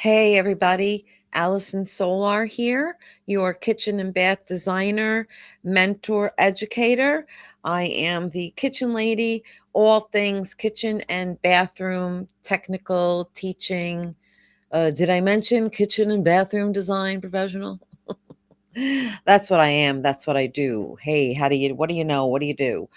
Hey everybody, Allison Solar here, your kitchen and bath designer, mentor, educator. I am the kitchen lady, all things kitchen and bathroom, technical teaching. Did I mention kitchen and bathroom design professional? That's what I am. That's what I do. Hey, what do you know? What do you do?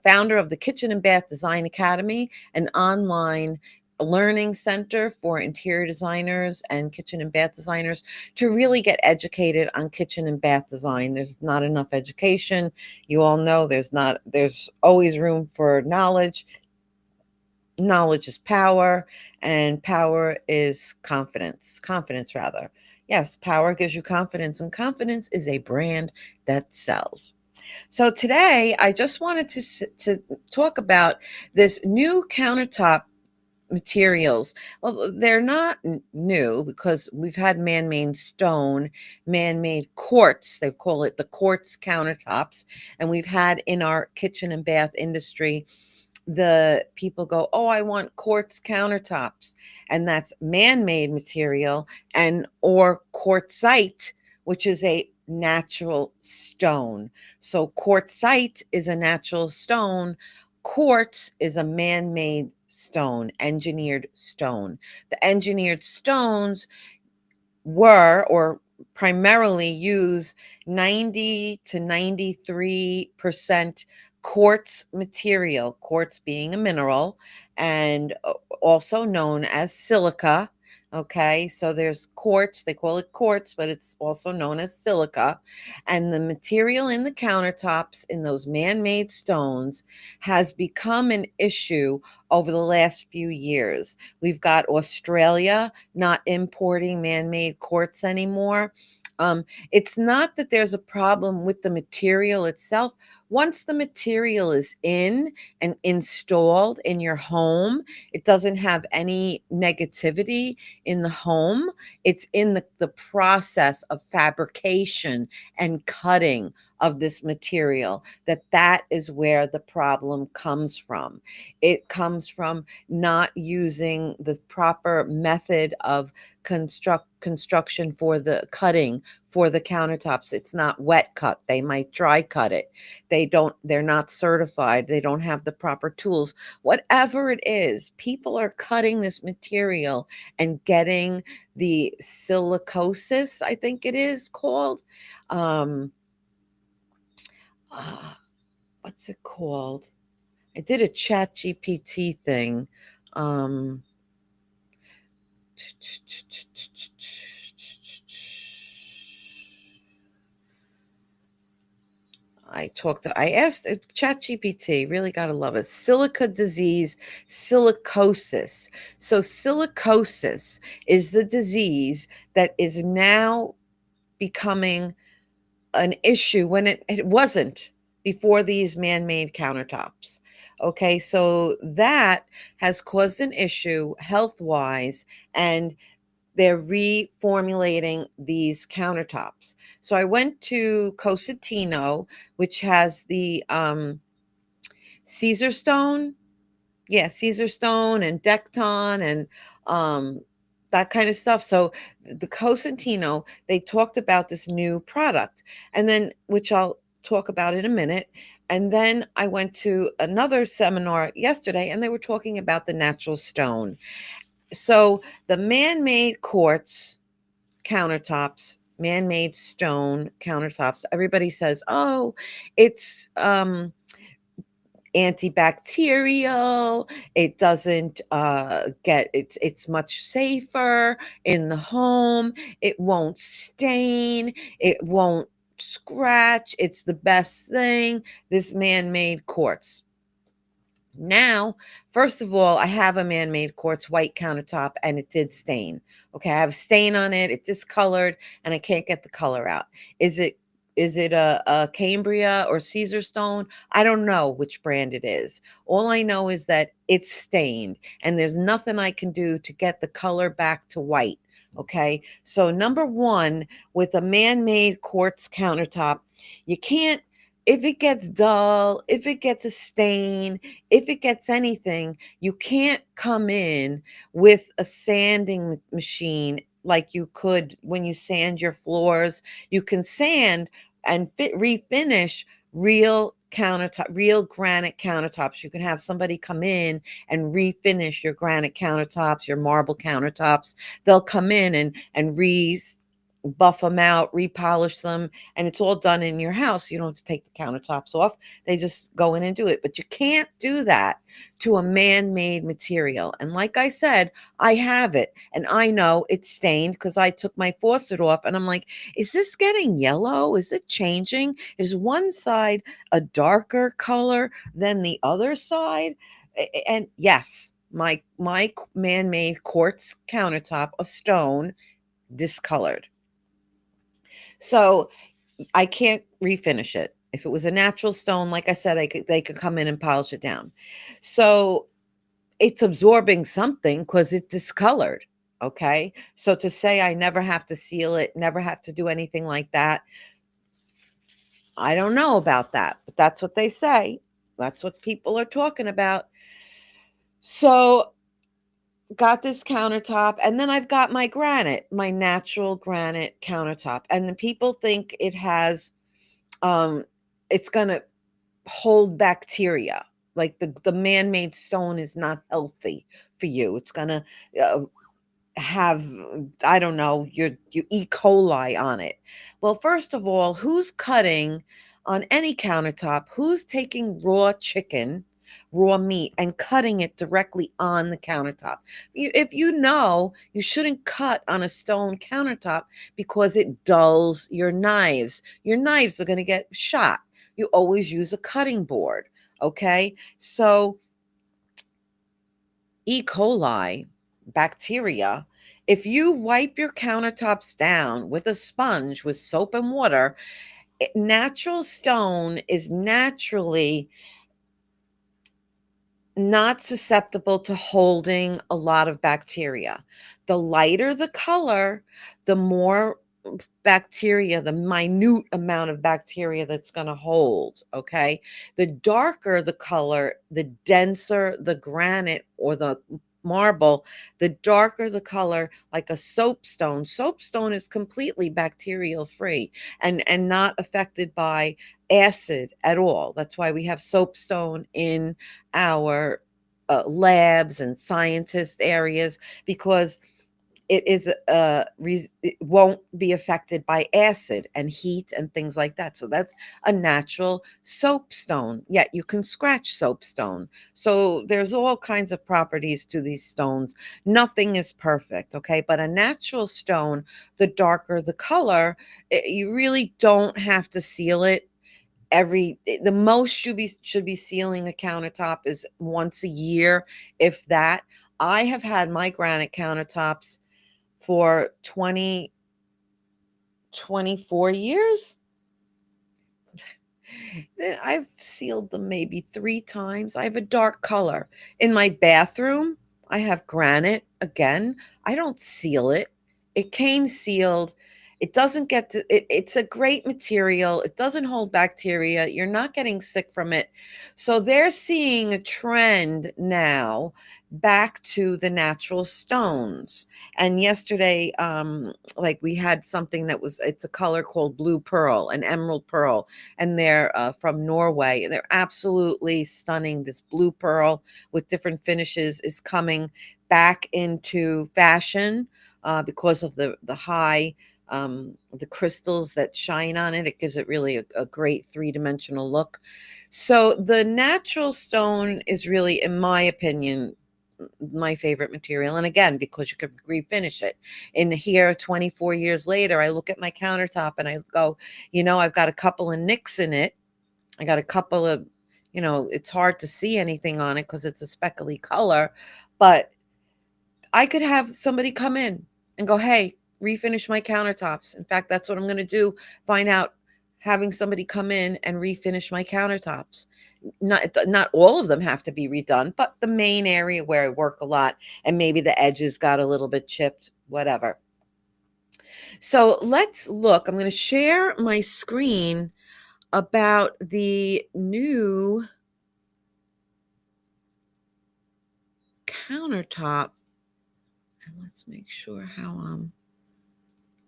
Founder of the Kitchen and Bath Design Academy, an online learning center for interior designers and kitchen and bath designers to really get educated on kitchen and bath design. There's not enough education. You all know there's always room for knowledge. Knowledge is power, and power is confidence. Confidence, rather. Yes, power gives you confidence, and confidence is a brand that sells. So today, I just wanted to talk about this new countertop materials. Well, they're not new because we've had man-made stone, man-made quartz. They call it the quartz countertops, and we've had in our kitchen and bath industry the people go, oh, I want quartz countertops, and that's man-made material, and or quartzite, which is a natural stone. So quartzite is a natural stone, quartz is a man-made stone, engineered stone. The engineered stones were or primarily use 90 to 93% quartz material, quartz being a mineral and also known as silica. Okay, so there's quartz, they call it quartz, but it's also known as silica. And the material in the countertops in those man made stones has become an issue over the last few years. We've got Australia not importing man-made quartz anymore. It's not that there's a problem with the material itself. Once the material is in and installed in your home, it doesn't have any negativity in the home. It's in the process of fabrication and cutting of this material that is where the problem comes from. It comes from not using the proper method of construction for the cutting for the countertops. It's not wet cut. They might dry cut it. They're not certified. They don't have the proper tools. Whatever it is, people are cutting this material and getting the silicosis, I think it is called. Um, uh, what's it called? I did a chat GPT thing. Um, I asked ChatGPT, really got to love it. Silica disease, silicosis. So, silicosis is the disease that is now becoming an issue when it wasn't before these man made countertops. Okay, so that has caused an issue health wise, and they're reformulating these countertops. So I went to Cosentino, which has the Caesar stone. Yeah, Caesar stone and Decton and um, that kind of stuff. So the Cosentino, they talked about this new product, and then which I'll talk about in a minute. And then I went to another seminar yesterday, and they were talking about the natural stone. So the man-made quartz countertops, man-made stone countertops, everybody says, "Oh, it's antibacterial. It doesn't get it's much safer in the home. It won't stain. It won't scratch. It's the best thing, this man-made quartz." Now, first of all, I have a man-made quartz white countertop and it did stain. Okay, I have a stain on it. It discolored and I can't get the color out. Is it a Cambria or Caesar stone? I don't know which brand it is. All I know is that it's stained and there's nothing I can do to get the color back to white. Okay, so number one, with a man-made quartz countertop, you can't If it gets dull, if it gets a stain, if it gets anything, you can't come in with a sanding machine like you could when you sand your floors. You can sand and refinish real granite countertops. You can have somebody come in and refinish your granite countertops, your marble countertops. They'll come in and buff them out, repolish them, and it's all done in your house. You don't have to take the countertops off. They just go in and do it. But you can't do that to a man-made material. And like I said, I have it and I know it's stained because I took my faucet off and I'm like, is this getting yellow? Is it changing? Is one side a darker color than the other side? And yes, my man-made quartz countertop, a stone, discolored. So I can't refinish it. If it was a natural stone, like I said, they could come in and polish it down. So it's absorbing something because it's discolored. Okay. So to say I never have to seal it, never have to do anything like that, I don't know about that, but that's what they say. That's what people are talking about. So got this countertop, and then I've got my granite, my natural granite countertop. And the people think it has um it's gonna hold bacteria. Like the man-made stone is not healthy for you. It's gonna uh, have, I don't know, your E. coli on it. Well, first of all, who's cutting on any countertop? Who's taking raw chicken, raw meat, and cutting it directly on the countertop? If you know, you shouldn't cut on a stone countertop because it dulls your knives. Your knives are going to get shot. You always use a cutting board. Okay. So E. coli, bacteria, if you wipe your countertops down with a sponge with soap and water, natural stone is naturally not susceptible to holding a lot of bacteria. The lighter the color, the more bacteria, the minute amount of bacteria that's going to hold. Okay. The darker the color, the denser the granite or the marble, the darker the color, like a soapstone. Soapstone is completely bacterial free and not affected by acid at all. That's why we have soapstone in our labs and scientist areas, because it won't be affected by acid and heat and things like that. So that's a natural soapstone. Yet you can scratch soapstone. So there's all kinds of properties to these stones. Nothing is perfect, okay? But a natural stone, the darker the color, you really don't have to seal it the most you should be sealing a countertop is once a year, if that. I have had my granite countertops for 24 years. I've sealed them maybe 3 times. I have a dark color. In my bathroom, I have granite again. I don't seal it. It came sealed. It doesn't get to it's a great material. It doesn't hold bacteria. You're not getting sick from it. So they're seeing a trend now back to the natural stones. And yesterday, like we had something that was it's a color called blue pearl, an emerald pearl, and they're from Norway. They're absolutely stunning. This blue pearl with different finishes is coming back into fashion because of the high the crystals that shine on it. It gives it really a great three-dimensional look. So the natural stone is really, in my opinion, my favorite material. And again, because you could refinish it. In here, 24 years later, I look at my countertop and I go, I've got a couple of nicks in it. I got a couple of, it's hard to see anything on it because it's a speckly color, but I could have somebody come in and go, hey, refinish my countertops. In fact, that's what I'm going to do. Find out having somebody come in and refinish my countertops. Not all of them have to be redone, but the main area where I work a lot and maybe the edges got a little bit chipped, whatever. So let's look. I'm going to share my screen about the new countertop. And let's make sure how I'm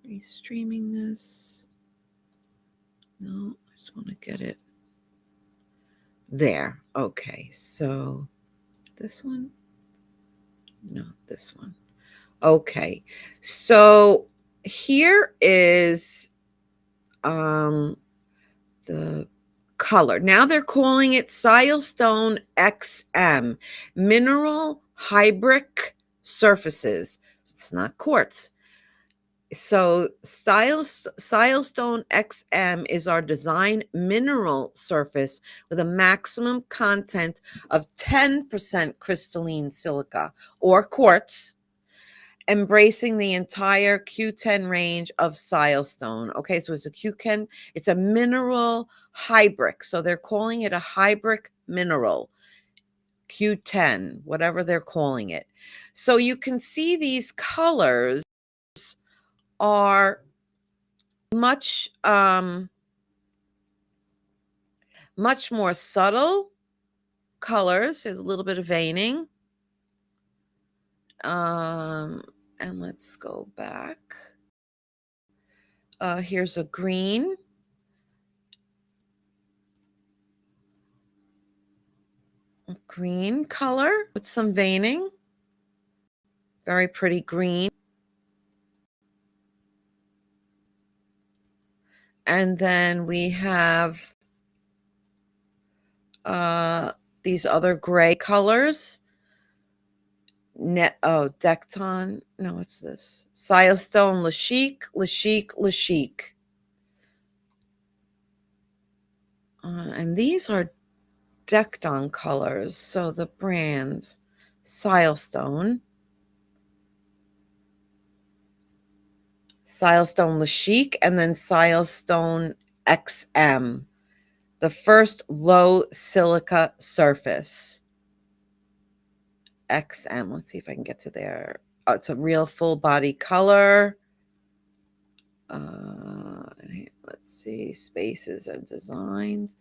restreaming this. No, I just want to get it there. Okay, so this one? No, this one. Okay, so here is the color. Now they're calling it Silestone XM, Mineral Hybrid Surfaces. It's not quartz. So Silestone XM is our design mineral surface with a maximum content of 10% crystalline silica or quartz, embracing the entire Q10 range of silestone. Okay, so it's a Q10, it's a mineral hybrid. So they're calling it a hybrid mineral, Q10, whatever they're calling it. So you can see these colors are much much more subtle colors. There's a little bit of veining. And let's go back. Here's a green. Green color with some veining. Very pretty green. And then we have these other gray colors. Decton. No, what's this? Silestone Lashik. And these are Decton colors. So the brands Silestone Lashik, and then Silestone XM, the first low silica surface. XM. Let's see if I can get to there. Oh, it's a real full body color. Let's see, spaces and designs.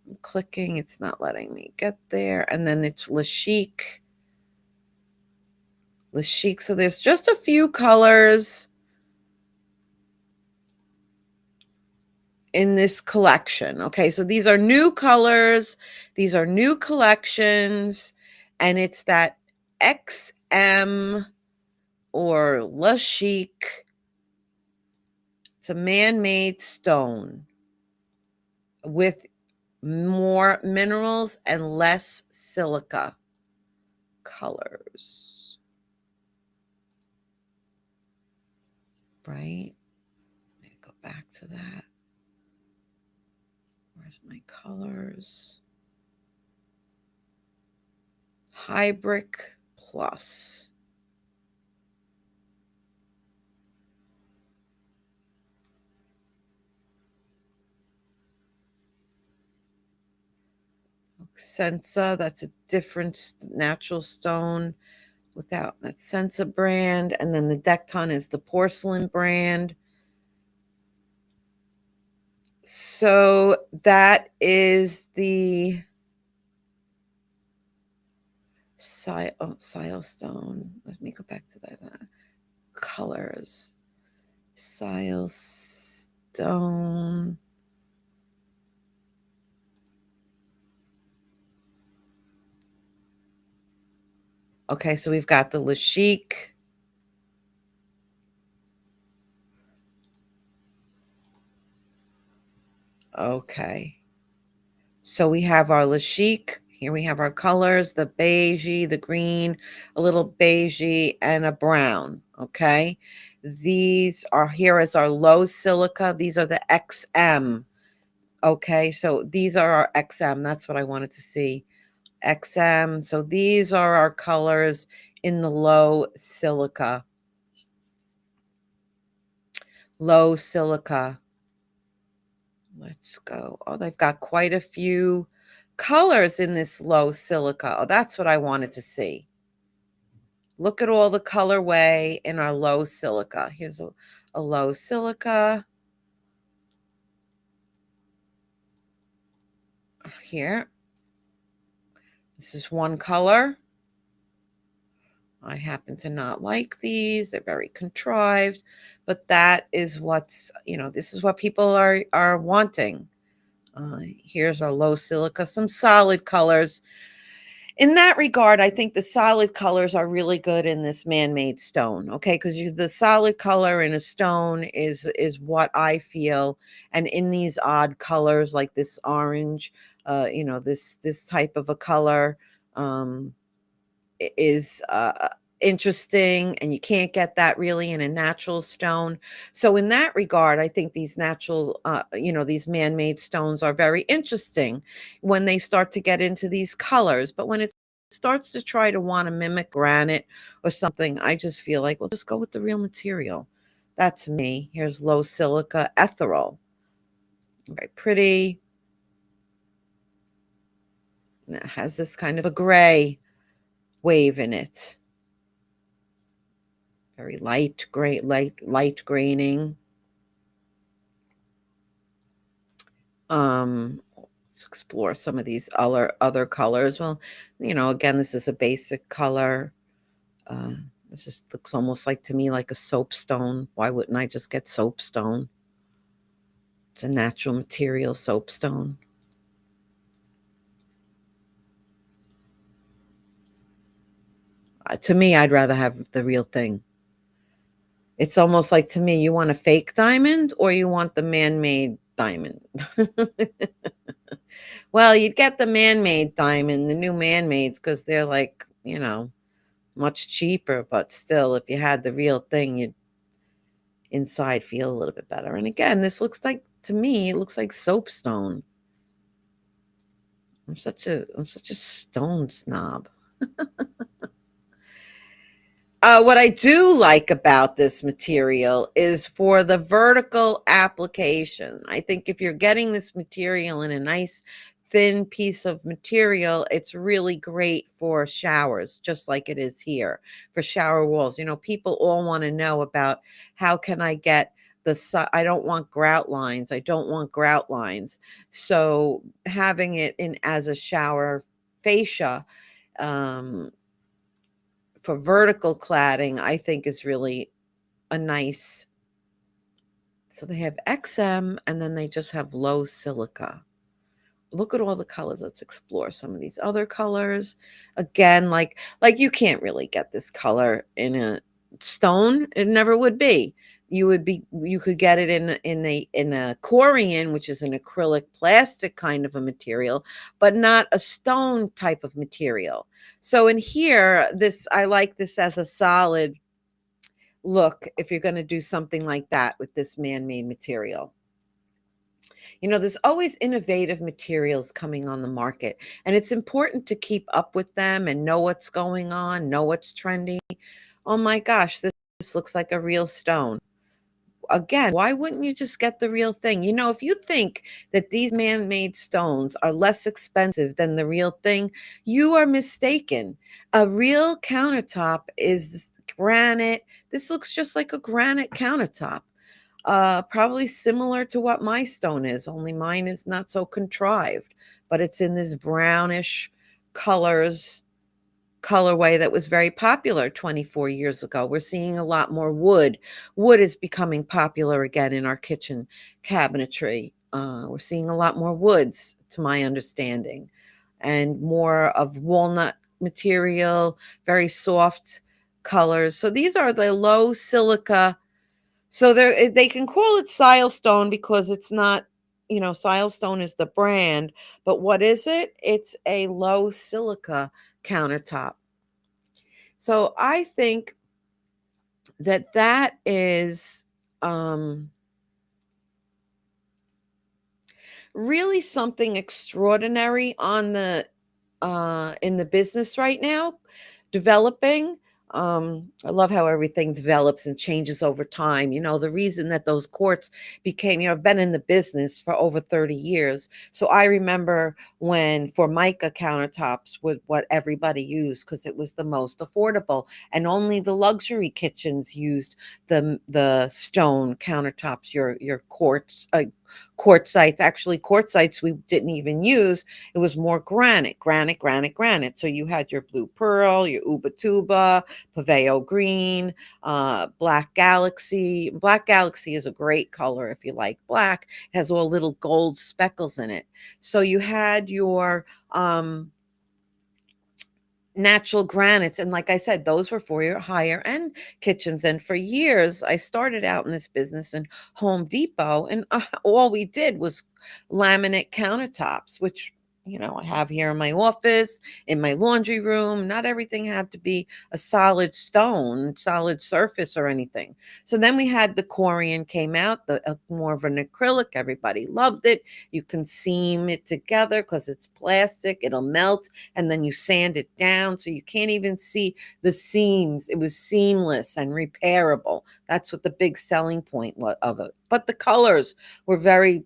I'm clicking, it's not letting me get there. And then it's Lashik. So there's just a few colors in this collection. Okay, so these are new colors, these are new collections, and it's that XM or Lashik. It's a man-made stone with more minerals and less silica colors. Right? Let me go back to that. Where's my colors? Hybrid Plus. Sensa, that's a different natural stone without that Sensa brand. And then the Decton is the porcelain brand. So that is the Silestone. Let me go back to that. Colors. Silestone. Okay, so we've got the Lashik. Okay. So we have our Lashik. Here we have our colors, the beigey, the green, a little beigey, and a brown. Okay. These are here as our low silica. These are the XM. Okay. So these are our XM. That's what I wanted to see. XM. So these are our colors in the low silica. Low silica. Let's go. Oh, they've got quite a few colors in this low silica. Oh, that's what I wanted to see. Look at all the colorway in our low silica. Here's a low silica. Here, this is one color. I happen to not like these. They're very contrived, but that is what's, this is what people are wanting. Here's our low silica, some solid colors. In that regard, I think the solid colors are really good in this man-made stone, okay? Because the solid color in a stone is what I feel, and in these odd colors like this orange, this type of a color, um, is interesting, and you can't get that really in a natural stone. So in that regard, I think these natural, these man-made stones are very interesting when they start to get into these colors. But when it starts to try to want to mimic granite or something, I just feel like, well, just go with the real material. That's me. Here's low silica ethereal. Very pretty. And it has this kind of a gray wave in it. Very light gray, light graining. Let's explore some of these other colors. Well, again, this is a basic color. Uh, this just looks almost like to me like a soapstone. Why wouldn't I just get soapstone? It's a natural material soapstone. To me, I'd rather have the real thing. It's almost like to me, you want a fake diamond or you want the man-made diamond. Well, you'd get the man-made diamond, the new man-mades, because they're like, much cheaper, but still, if you had the real thing, you'd inside feel a little bit better. And again, this looks like, to me, it looks like soapstone. I'm such a stone snob. What I do like about this material is for the vertical application. I think if you're getting this material in a nice thin piece of material, it's really great for showers, just like it is here for shower walls. People all want to know about how can I get I don't want grout lines. I don't want grout lines. So having it in as a shower fascia, um, for vertical cladding, I think is really a nice. So they have XM and then they just have low silica. Look at all the colors. Let's explore some of these other colors. Again, like you can't really get this color in a stone. It never would be. You could get it in a corian, which is an acrylic plastic kind of a material, but not a stone type of material. So in here, this I like this as a solid look if you're going to do something like that with this man-made material. There's always innovative materials coming on the market, and it's important to keep up with them and know what's going on, know what's trending. Oh my gosh, this looks like a real stone. Again, why wouldn't you just get the real thing? If you think that these man-made stones are less expensive than the real thing, you are mistaken. A real countertop is granite. This looks just like a granite countertop. Probably similar to what my stone is, only mine is not so contrived, but it's in this brownish colorway that was very popular 24 years ago. We're seeing a lot more wood. Wood is becoming popular again in our kitchen cabinetry. We're seeing a lot more woods, to my understanding, and more of walnut material, very soft colors. So these are the low silica. So they can call it silestone because it's not, silestone is the brand, but what is it? It's a low silica countertop. So I think that is really something extraordinary on the in the business right now, developing. I love how everything develops and changes over time. The reason that those quartz became, I've been in the business for over 30 years. So I remember when Formica countertops were what everybody used because it was the most affordable. And only the luxury kitchens used the stone countertops, your quartz, quartzites. Actually, quartzites we didn't even use. It was more granite, granite, granite, granite. So you had your blue pearl, your ubatuba, paveo green, black galaxy. Black galaxy is a great color if you like black. It has all little gold speckles in it. So you had your natural granites, and like I said, those were for your higher end kitchens. And for years I started out in this business in Home Depot, and all we did was laminate countertops, which I have here in my office, in my laundry room. Not everything had to be a solid stone, solid surface or anything. So then we had the Corian came out, the more of an acrylic. Everybody loved it. You can seam it together because it's plastic, it'll melt, and then you sand it down so you can't even see the seams. It was seamless and repairable. That's what the big selling point of it. But the colors were very,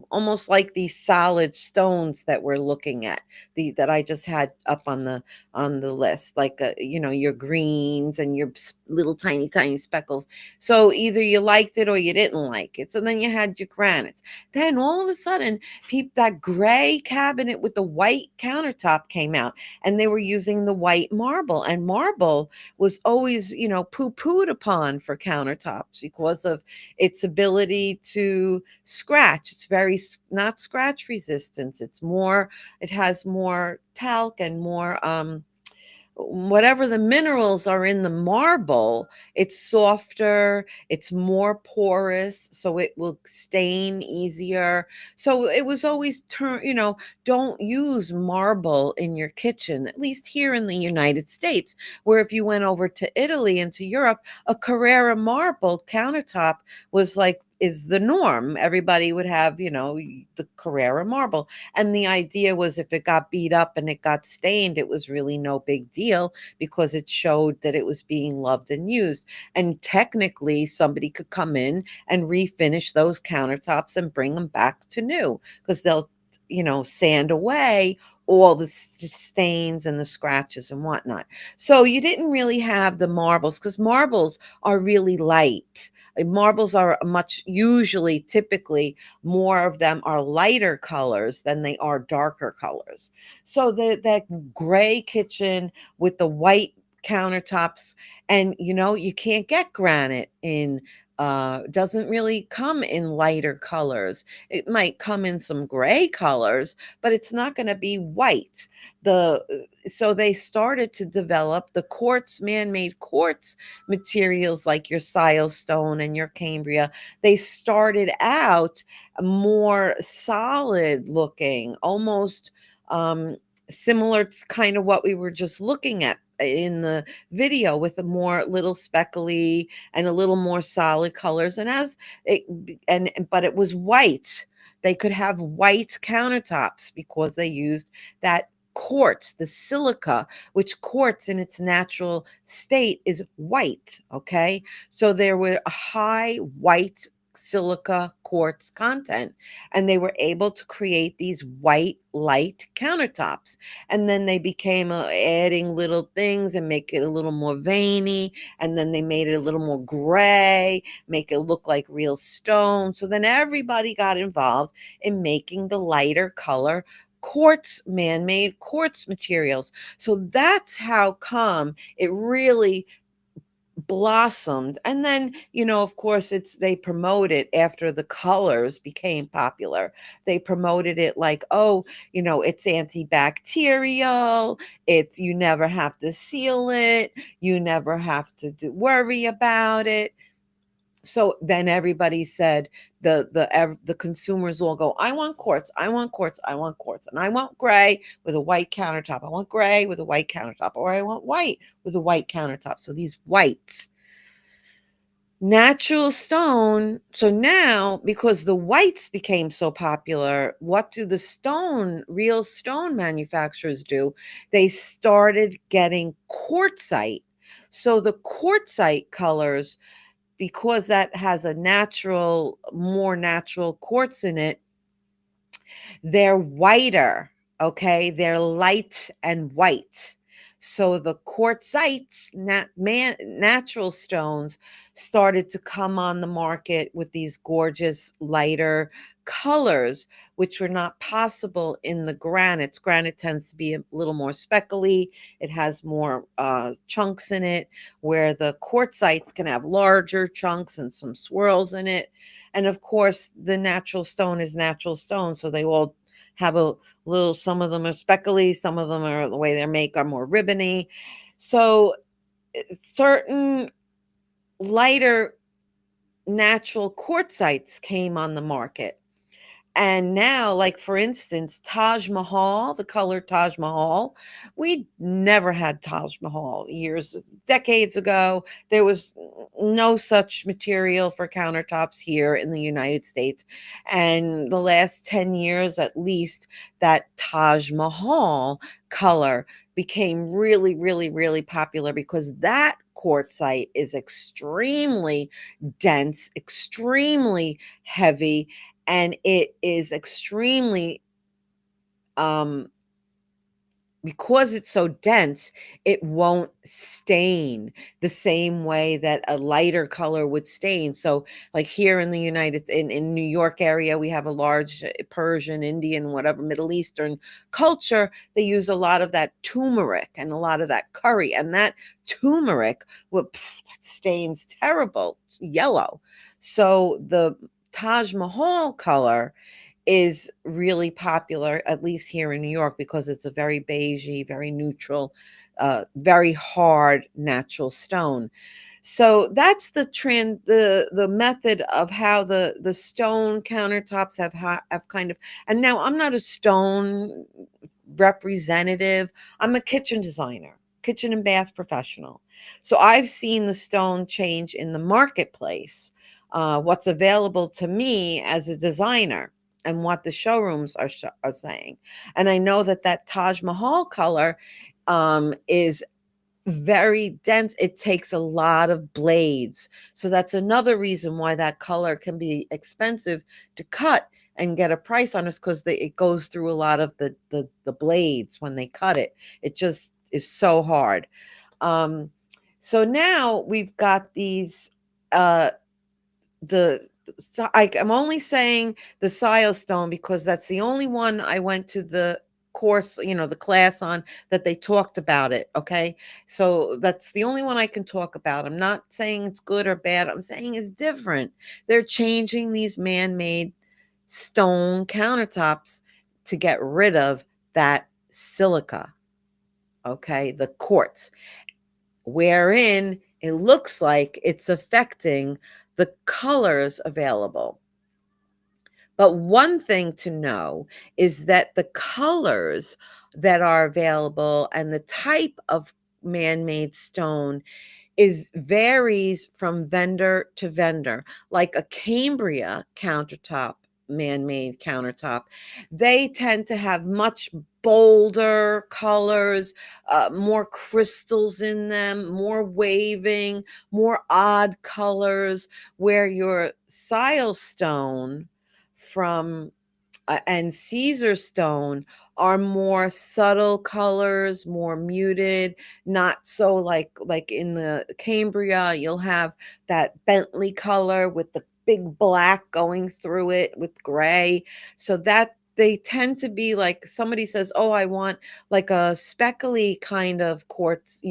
almost like these solid stones that we're looking at, the that I just had up on the list, like your greens and your little tiny tiny speckles. So either you liked it or you didn't like it. So then you had your granites. Then all of a sudden, that gray cabinet with the white countertop came out, and they were using the white marble, and marble was always poo-pooed upon for countertops because of its ability to scratch. It's very not scratch resistance. It has more talc and more whatever the minerals are in the marble. It's softer, it's more porous, so it will stain easier. So it was always don't use marble in your kitchen, at least here in the United States, where if you went over to Italy and to Europe, a Carrara marble countertop was like is the norm. Everybody would have, the Carrara marble. And the idea was if it got beat up and it got stained, it was really no big deal because it showed that it was being loved and used. And technically, somebody could come in and refinish those countertops and bring them back to new because they'll, sand away all the stains and the scratches and whatnot. So you didn't really have the marbles because marbles are really light. Marbles are much usually, typically, more of them are lighter colors than they are darker colors. So that gray kitchen with the white countertops, and you can't get granite in doesn't really come in lighter colors. It might come in some gray colors, but it's not going to be white. So they started to develop the quartz, man-made quartz materials like your silestone and your Cambria. They started out more solid looking, almost similar to kind of what we were just looking at in the video, with a more little speckly and a little more solid colors. And as it and but it was white. They could have white countertops because they used that quartz, the silica, which quartz in its natural state is white. Okay. So there were a high white silica quartz content, and they were able to create these white light countertops. And then they became adding little things and make it a little more veiny, and then they made it a little more gray, make it look like real stone. So then everybody got involved in making the lighter color quartz, man-made quartz materials. So that's how come it really blossomed. And then, of course, they promote it after the colors became popular. They promoted it like, oh, it's antibacterial, it's you never have to seal it, you never have to worry about it. So then everybody said, the consumers all go, I want quartz, I want quartz, I want quartz, and I want gray with a white countertop, I want gray with a white countertop, or I want white with a white countertop. So these whites, natural stone. So now, because the whites became so popular, what do the real stone manufacturers do? They started getting quartzite. So the quartzite colors, because that has more natural quartz in it, they're whiter. Okay. They're light and white. So the quartzites, natural stones, started to come on the market with these gorgeous lighter colors, which were not possible in the granites. Granite tends to be a little more speckly. It has more chunks in it, where the quartzites can have larger chunks and some swirls in it. And of course, the natural stone is natural stone, so they all have a little, some of them are speckly, some of them are the way they're made are more ribbony. So certain lighter natural quartzites came on the market. And now, like for instance, Taj Mahal, the color Taj Mahal, we never had Taj Mahal years, decades ago. There was no such material for countertops here in the United States. And the last 10 years at least, that Taj Mahal color became really, really, really popular because that quartzite is extremely dense, extremely heavy, and it is extremely um because it's so dense, it won't stain the same way that a lighter color would stain. So, like here in the in New York area, we have a large Persian, Indian, whatever Middle Eastern culture. They use a lot of that turmeric and a lot of that curry, and that turmeric that stains terrible, it's yellow. So the Taj Mahal color is really popular, at least here in New York, because it's a very beigey, very neutral, very hard natural stone. So that's the method of how the stone countertops have kind of. And now I'm not a stone representative. I'm a kitchen designer, kitchen and bath professional. So I've seen the stone change in the marketplace, what's available to me as a designer and what the showrooms are saying. And I know that that Taj Mahal color is very dense. It takes a lot of blades. So that's another reason why that color can be expensive to cut and get a price on, is because it goes through a lot of the blades when they cut it. It just is so hard. Um, so now we've got these uh the I'm only saying the Silestone because that's the only one I went to the course, the class on, that they talked about it. Okay. So that's the only one I can talk about. I'm not saying it's good or bad. I'm saying it's different. They're changing these man made stone countertops to get rid of that silica. Okay. The quartz, wherein it looks like it's affecting the colors available. But one thing to know is that the colors that are available and the type of man-made stone is varies from vendor to vendor. Like a Cambria countertop, man-made countertop, they tend to have much bolder colors, more crystals in them, more waving, more odd colors, where your Silestone from and Caesar stone are more subtle colors, more muted, not so like in the Cambria, you'll have that Bentley color with the big black going through it with gray. So that they tend to be like, somebody says, "Oh, I want like a speckly kind of quartz,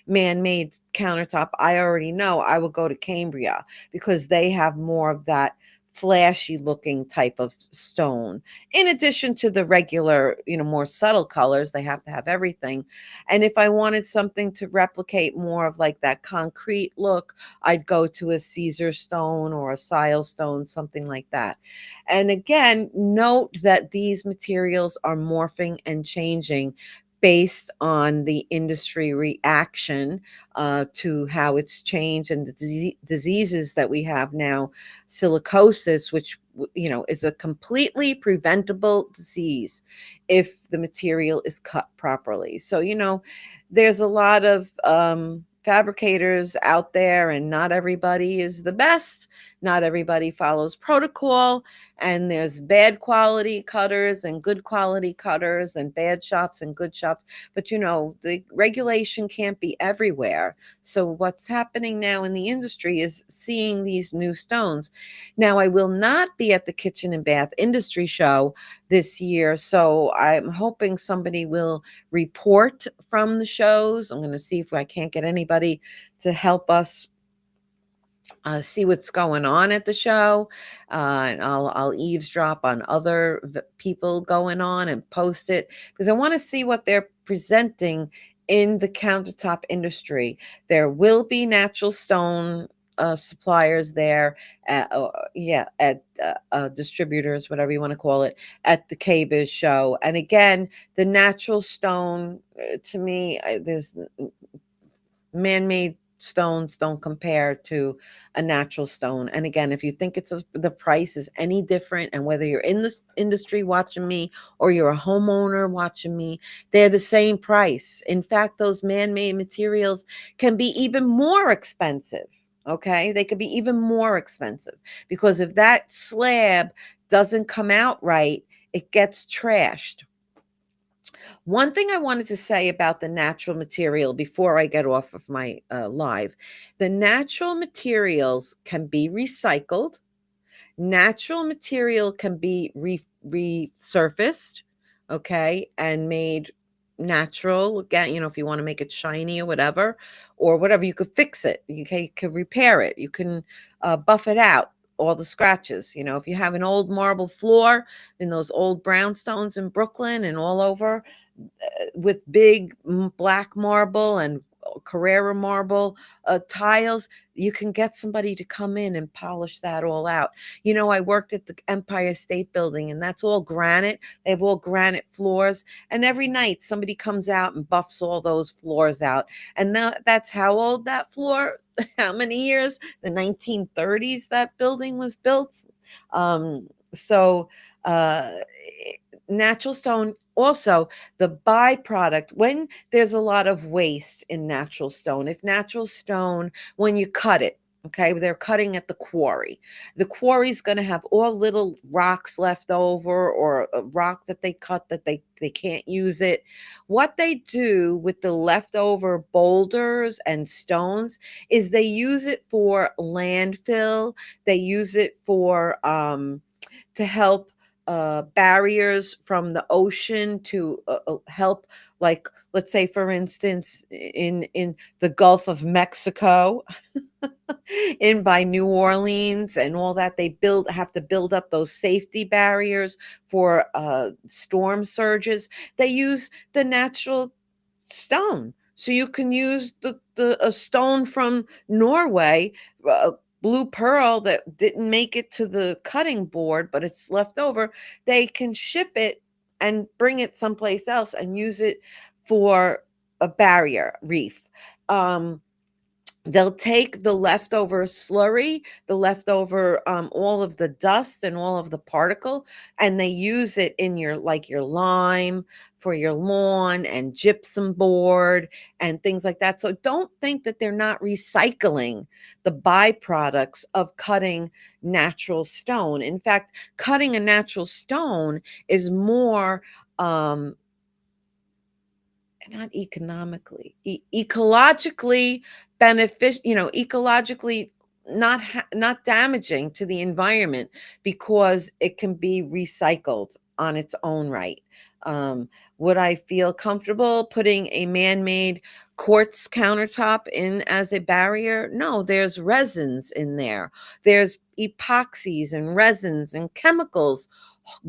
man-made countertop." I already know I will go to Cambria because they have more of that flashy looking type of stone, in addition to the regular, more subtle colors. They have to have everything. And if I wanted something to replicate more of like that concrete look, I'd go to a Caesar stone or a Silestone, something like that. And again, note that these materials are morphing and changing based on the industry reaction to how it's changed, and the diseases that we have now. Silicosis, which is a completely preventable disease if the material is cut properly. So there's a lot of fabricators out there, and not everybody is the best. Not everybody follows protocol, and there's bad quality cutters and good quality cutters, and bad shops and good shops. But the regulation can't be everywhere. So what's happening now in the industry is seeing these new stones. Now, I will not be at the Kitchen and Bath Industry Show this year, so I'm hoping somebody will report from the shows. I'm going to see if I can't get anybody to help us see what's going on at the show, and I'll eavesdrop on other people going on and post it, because I want to see what they're presenting in the countertop industry. There will be natural stone suppliers there, at distributors, whatever you want to call it, at the KBIZ show. And again, the natural stone, to me, there's man-made stones don't compare to a natural stone. And again, if you think the price is any different, and whether you're in this industry watching me or you're a homeowner watching me, they're the same price. In fact, those man-made materials can be even more expensive. Okay, they could be even more expensive, because if that slab doesn't come out right, it gets trashed. One thing I wanted to say about the natural material before I get off of my live: the natural materials can be recycled. Natural material can be resurfaced, okay, and made natural again. If you want to make it shiny or whatever, you could fix it. You could repair it. You can buff it out, all the scratches. If you have an old marble floor in those old brownstones in Brooklyn and all over, with big black marble and Carrera marble tiles, you can get somebody to come in and polish that all out. I worked at the Empire State Building, and that's all granite. They have all granite floors, and every night somebody comes out and buffs all those floors out. And that's how old that floor, how many years? The 1930s that building was built. So natural stone also, the byproduct, when there's a lot of waste in natural stone, if natural stone, when you cut it, okay, they're cutting at the quarry's going to have all little rocks left over, or a rock that they cut that they can't use it. What they do with the leftover boulders and stones is they use it for landfill. They use it for to help barriers from the ocean, to help, like, let's say, for instance, in the Gulf of Mexico, in by New Orleans and all that, they have to build up those safety barriers for storm surges. They use the natural stone. So you can use a stone from Norway, uh, blue pearl, that didn't make it to the cutting board, but it's left over. They can ship it and bring it someplace else and use it for a barrier reef. They'll take the leftover slurry, the leftover all of the dust and all of the particle, and they use it in your lime for your lawn, and gypsum board and things like that. So don't think that they're not recycling the byproducts of cutting natural stone. In fact, cutting a natural stone is more um not economically, ecologically beneficial, ecologically not damaging to the environment, because it can be recycled on its own right. Would I feel comfortable putting a man-made quartz countertop in as a barrier? No, there's resins in there. There's epoxies and resins and chemicals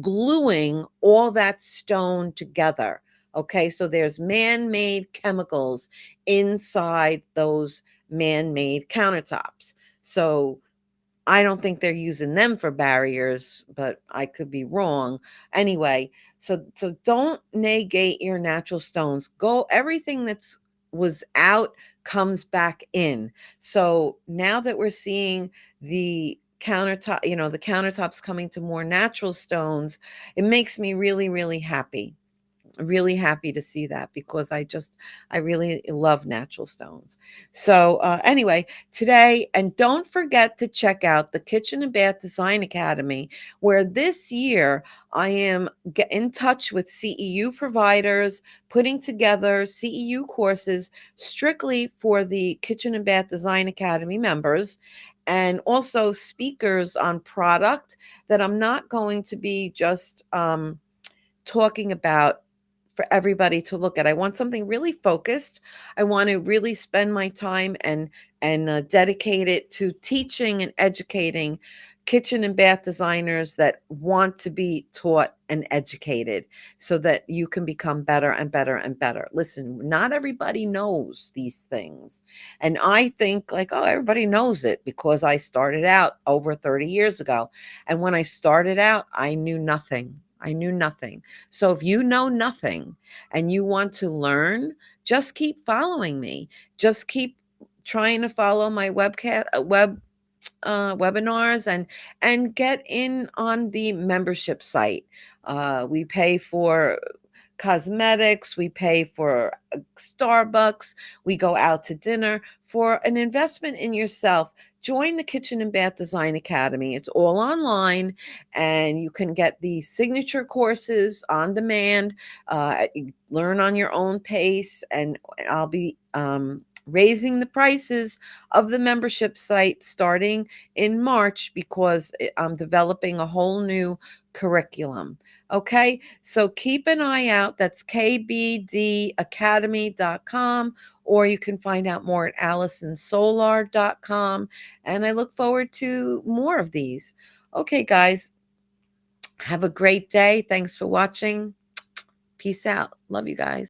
gluing all that stone together. Okay, so there's man-made chemicals inside those man-made countertops. So I don't think they're using them for barriers, but I could be wrong. Anyway, so don't negate your natural stones. Go, everything that's was out comes back in. So now that we're seeing the the countertops coming to more natural stones, it makes me really, really happy. Really happy to see that because I really love natural stones. So anyway, today, and don't forget to check out the Kitchen and Bath Design Academy, where this year I am in touch with CEU providers, putting together CEU courses strictly for the Kitchen and Bath Design Academy members, and also speakers on product that I'm not going to be just talking about for everybody to look at. I want something really focused. I want to really spend my time and dedicate it to teaching and educating kitchen and bath designers that want to be taught and educated so that you can become better and better and better. Listen, not everybody knows these things. And I think like, oh, everybody knows it because I started out over 30 years ago. And when I started out, I knew nothing. I knew nothing. So if you know nothing and you want to learn, just keep following me. Just keep trying to follow my webinars and get in on the membership site. We pay for cosmetics, we pay for Starbucks, we go out to dinner. For an investment in yourself, join the Kitchen and Bath Design Academy. It's all online, and you can get the signature courses on demand, learn on your own pace, and I'll be raising the prices of the membership site starting in March because I'm developing a whole new curriculum. Okay, so keep an eye out. That's kbdacademy.com, or you can find out more at allisonsolar.com. And I look forward to more of these. Okay, guys, have a great day. Thanks for watching. Peace out. Love you guys.